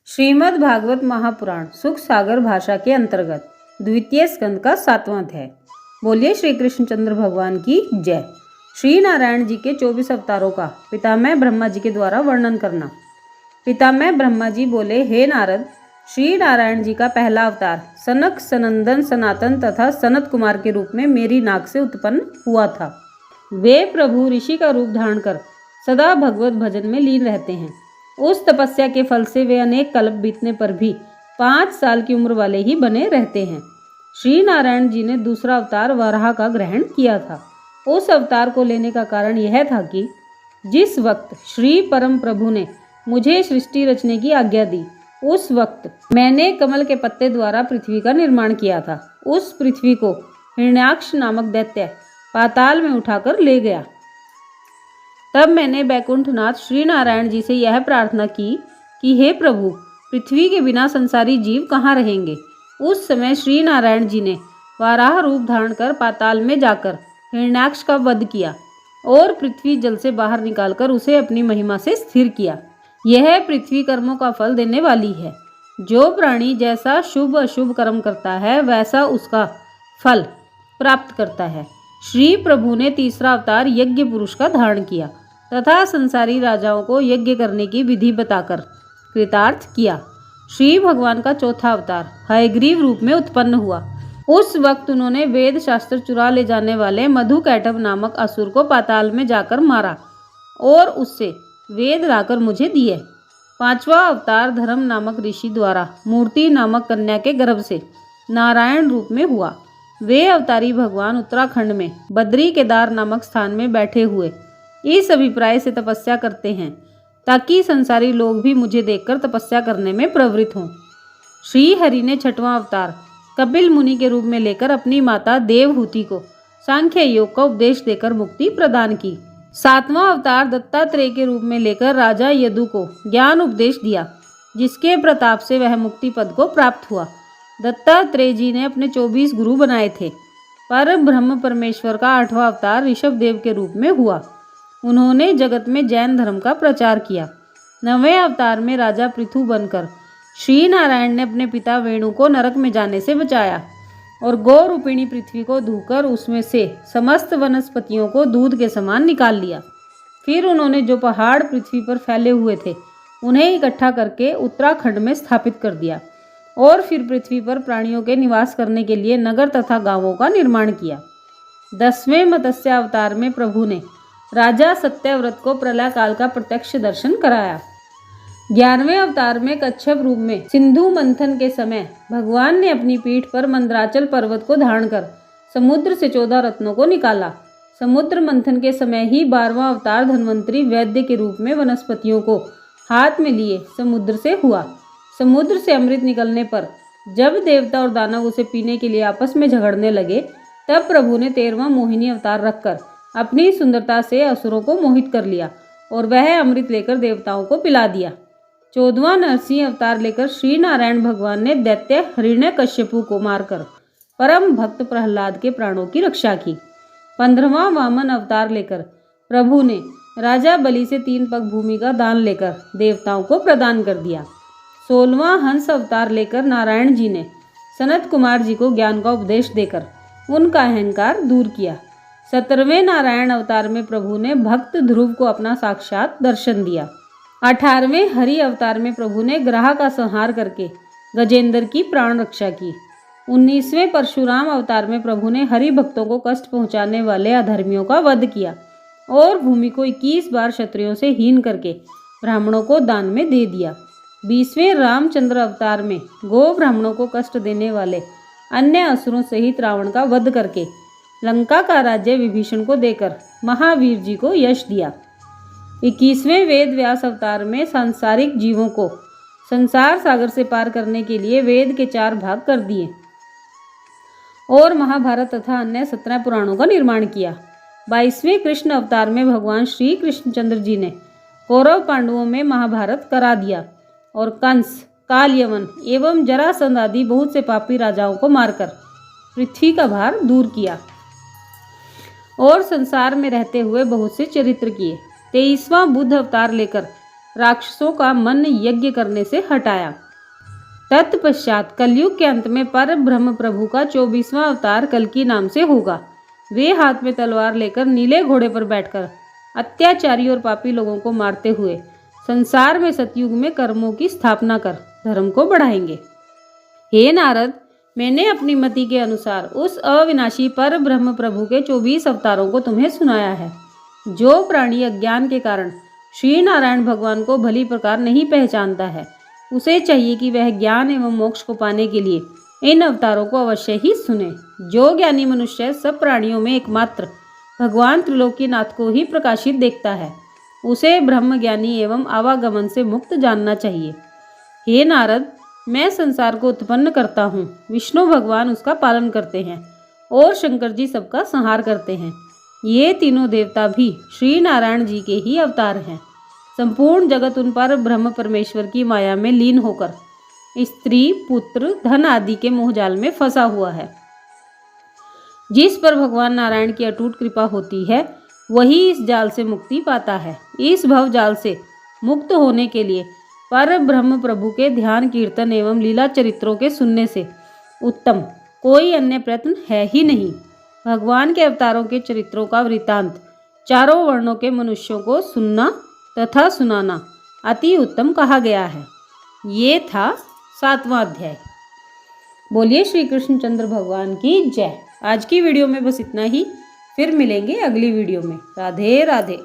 श्रीमद् भागवत महापुराण सुख सागर भाषा के अंतर्गत द्वितीय स्कंद का 7वां अध्याय। बोलिए श्री कृष्णचंद्र भगवान की जय। श्री नारायण जी के 24 अवतारों का पितामह ब्रह्मा जी के द्वारा वर्णन करना। पितामह ब्रह्मा जी बोले, हे नारद, श्री नारायण जी का पहला अवतार सनक, सनंदन, सनातन तथा सनत कुमार के रूप में मेरी नाक से उत्पन्न हुआ था। वे प्रभु ऋषि का रूप धारण कर सदा भगवत भजन में लीन रहते हैं। उस तपस्या के फल से वे अनेक कल्प बीतने पर भी 5 साल की उम्र वाले ही बने रहते हैं। श्री नारायण जी ने दूसरा अवतार वराह का ग्रहण किया था। उस अवतार को लेने का कारण यह था कि जिस वक्त श्री परम प्रभु ने मुझे सृष्टि रचने की आज्ञा दी, उस वक्त मैंने कमल के पत्ते द्वारा पृथ्वी का निर्माण किया था। उस पृथ्वी को हिरण्याक्ष नामक दैत्य पाताल में उठाकर ले गया। तब मैंने बैकुंठनाथ श्री नारायण जी से यह प्रार्थना की कि हे प्रभु, पृथ्वी के बिना संसारी जीव कहाँ रहेंगे। उस समय श्री नारायण जी ने वाराह रूप धारण कर पाताल में जाकर हिरण्याक्ष का वध किया और पृथ्वी जल से बाहर निकालकर उसे अपनी महिमा से स्थिर किया। यह पृथ्वी कर्मों का फल देने वाली है। जो प्राणी जैसा शुभ अशुभ कर्म करता है, वैसा उसका फल प्राप्त करता है। श्री प्रभु ने तीसरा अवतार यज्ञ पुरुष का धारण किया तथा संसारी राजाओं को यज्ञ करने की विधि बताकर कृतार्थ किया। श्री भगवान का चौथा अवतार हयग्रीव रूप में उत्पन्न हुआ। उस वक्त उन्होंने वेद शास्त्र चुरा ले जाने वाले मधु कैटभ नामक असुर को पाताल में जाकर मारा और उससे वेद लाकर मुझे दिए। पांचवा अवतार धर्म नामक ऋषि द्वारा मूर्ति नामक कन्या के गर्भ से नारायण रूप में हुआ। वे अवतारी भगवान उत्तराखंड में बद्री केदार नामक स्थान में बैठे हुए इस अभिप्राय से तपस्या करते हैं ताकि संसारी लोग भी मुझे देखकर तपस्या करने में प्रवृत्त हों। श्री हरि ने छठवां अवतार कपिल मुनि के रूप में लेकर अपनी माता देवहूति को सांख्य योग का उपदेश देकर मुक्ति प्रदान की। सातवां अवतार दत्तात्रेय के रूप में लेकर राजा यदु को ज्ञान उपदेश दिया, जिसके प्रताप से वह मुक्ति पद को प्राप्त हुआ। दत्तात्रेय जी ने अपने 24 गुरु बनाए थे। पर ब्रह्म परमेश्वर का 8वां अवतार ऋषभ देव के रूप में हुआ। उन्होंने जगत में जैन धर्म का प्रचार किया। 9वें अवतार में राजा पृथु बनकर श्री नारायण ने अपने पिता वेणु को नरक में जाने से बचाया और गौ रूपिणी पृथ्वी को धोकर उसमें से समस्त वनस्पतियों को दूध के समान निकाल लिया। फिर उन्होंने जो पहाड़ पृथ्वी पर फैले हुए थे, उन्हें इकट्ठा करके उत्तराखंड में स्थापित कर दिया और फिर पृथ्वी पर प्राणियों के निवास करने के लिए नगर तथा गांवों का निर्माण किया। 10वें मत्स्य अवतार में प्रभु ने राजा सत्यव्रत को प्रलय काल का प्रत्यक्ष दर्शन कराया। 11वें अवतार में कच्छप रूप में सिंधु मंथन के समय भगवान ने अपनी पीठ पर मंदराचल पर्वत को धारण कर समुद्र से 14 रत्नों को निकाला। समुद्र मंथन के समय ही 12वां अवतार धन्वंतरी वैद्य के रूप में वनस्पतियों को हाथ में लिए समुद्र से हुआ। समुद्र से अमृत निकलने पर जब देवता और दानव उसे पीने के लिए आपस में झगड़ने लगे, तब प्रभु ने 13वां मोहिनी अवतार रखकर अपनी सुंदरता से असुरों को मोहित कर लिया और वह अमृत लेकर देवताओं को पिला दिया। 14वां नरसिंह अवतार लेकर श्री नारायण भगवान ने दैत्य हिरण्यकश्यपु को मारकर परम भक्त प्रहलाद के प्राणों की रक्षा की। 15वां वामन अवतार लेकर प्रभु ने राजा बलि से 3 पग भूमि का दान लेकर देवताओं को प्रदान कर दिया। 16वां हंस अवतार लेकर नारायण जी ने सनत कुमार जी को ज्ञान का उपदेश देकर उनका अहंकार दूर किया। 17वें नारायण अवतार में प्रभु ने भक्त ध्रुव को अपना साक्षात दर्शन दिया। 18वें हरि अवतार में प्रभु ने ग्रह का संहार करके गजेंद्र की प्राण रक्षा की। 19वें परशुराम अवतार में प्रभु ने हरि भक्तों को कष्ट पहुंचाने वाले अधर्मियों का वध किया और भूमि को 21 बार क्षत्रियों से हीन करके ब्राह्मणों को दान में दे दिया। 20वें रामचंद्र अवतार में गो ब्राह्मणों को कष्ट देने वाले अन्य असुरों सहित रावण का वध करके लंका का राज्य विभीषण को देकर महावीर जी को यश दिया। 21वें वेद व्यास अवतार में सांसारिक जीवों को संसार सागर से पार करने के लिए वेद के 4 भाग कर दिए और महाभारत तथा अन्य 17 पुराणों का निर्माण किया। 22वें कृष्ण अवतार में भगवान श्री कृष्णचंद्र जी ने कौरव पांडवों में महाभारत करा दिया और कंस, काल यवन एवं जरासंध आदि बहुत से पापी राजाओं को मारकर पृथ्वी का भार दूर किया और संसार में रहते हुए बहुत से चरित्र किए। 23वां बुद्ध अवतार लेकर राक्षसों का मन यज्ञ करने से हटाया। तत्पश्चात कलयुग के अंत में पर ब्रह्म प्रभु का 24वां अवतार कल्कि नाम से होगा। वे हाथ में तलवार लेकर नीले घोड़े पर बैठकर अत्याचारी और पापी लोगों को मारते हुए संसार में सतयुग में कर्मों की स्थापना कर धर्म को बढ़ाएंगे। हे नारद, मैंने अपनी मति के अनुसार उस अविनाशी पर ब्रह्म प्रभु के 24 अवतारों को तुम्हें सुनाया है। जो प्राणी अज्ञान के कारण श्री नारायण भगवान को भली प्रकार नहीं पहचानता है, उसे चाहिए कि वह ज्ञान एवं मोक्ष को पाने के लिए इन अवतारों को अवश्य ही सुने। जो ज्ञानी मनुष्य सब प्राणियों में एकमात्र भगवान त्रिलोकीनाथ को ही प्रकाशित देखता है, उसे ब्रह्म ज्ञानी एवं आवागमन से मुक्त जानना चाहिए। हे नारद, मैं संसार को उत्पन्न करता हूँ, विष्णु भगवान उसका पालन करते हैं और शंकर जी सबका संहार करते हैं। ये तीनों देवता भी श्री नारायण जी के ही अवतार हैं। संपूर्ण जगत उन पर ब्रह्म परमेश्वर की माया में लीन होकर स्त्री, पुत्र, धन आदि के मोहजाल में फंसा हुआ है। जिस पर भगवान नारायण की अटूट कृपा होती है, वही इस जाल से मुक्ति पाता है। इस भव जाल से मुक्त होने के लिए पर ब्रह्म प्रभु के ध्यान, कीर्तन एवं लीला चरित्रों के सुनने से उत्तम कोई अन्य प्रयत्न है ही नहीं। भगवान के अवतारों के चरित्रों का वृतांत चारों वर्णों के मनुष्यों को सुनना तथा सुनाना अति उत्तम कहा गया है। ये था 7वां अध्याय। बोलिए श्री कृष्णचंद्र भगवान की जय। आज की वीडियो में बस इतना ही। फिर मिलेंगे अगली वीडियो में। राधे राधे।